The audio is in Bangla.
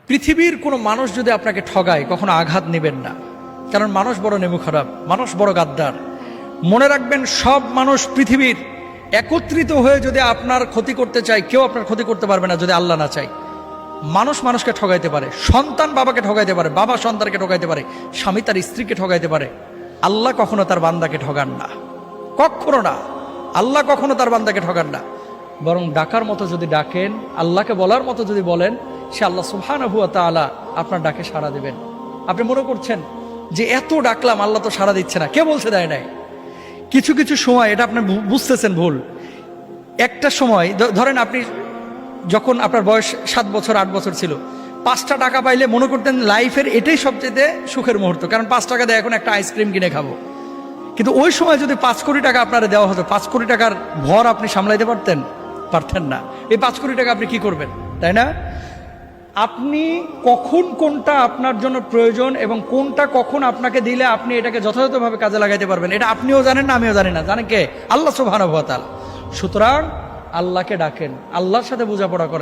পৃথিবীর কোনো মানুষ যদি আপনাকে ঠগায় কখনো আঘাত নেবেন না, কারণ মানুষ বড় নেমু খারাপ, মানুষ বড় গাদ্দার। মনে রাখবেন, সব মানুষ পৃথিবীর একত্রিত হয়ে যদি আপনার ক্ষতি করতে চায়, কেউ আপনার ক্ষতি করতে পারবে না যদি আল্লাহ না চায়। মানুষ মানুষকে ঠগাইতে পারে, সন্তান বাবাকে ঠগাইতে পারে, বাবা সন্তানকে ঠগাইতে পারে, স্বামী তার স্ত্রীকে ঠগাইতে পারে। আল্লাহ কখনো তার বান্দাকে ঠগান না, কখনো না। আল্লাহ কখনো তার বান্দাকে ঠগান না। বরং ডাকার মতো যদি ডাকেন, আল্লাহকে বলার মতো যদি বলেন, সে আল্লাহ সুবহানাহু ওয়া তাআলা আপনার ডাকে সাড়া দেবেন। আপনি মনে করছেন যে এত ডাকলাম আল্লাহ তো সাড়া দিচ্ছে না, কে বলছে দেয় নাই? কিছু কিছু সময় এটা আপনি বুঝতেছেন ভুল। একটা সময় ধরেন, আপনি যখন আপনার বয়স 7 বছর 8 বছর ছিল, 5টা টাকা পাইলে মনে করতেন লাইফের এটাই সবচেয়ে সুখের মুহূর্ত, কারণ 5 টাকা দিয়ে এখন একটা আইসক্রিম কিনে খাবো। কিন্তু ওই সময় যদি 5 কোটি টাকা আপনারা দেওয়া হতো, 5 কোটি টাকার ভর আপনি সামলাইতে পারতেন না। এই 5 কোটি টাকা আপনি কি করবেন, তাই না? আপনি কখন কোনটা আপনার জন্য প্রয়োজন এবং কোনটা কখন আপনাকে দিলে আপনি এটাকে যথাযথভাবে কাজে লাগাইতে পারবেন, এটা আপনিও জানেন না, আমিও জানি না। জানেন কে? আল্লাহ সুবহানাহু ওয়া তাআলা। সুতরাং আল্লাহকে ডাকেন, আল্লাহর সাথে বোঝাপড়া করেন।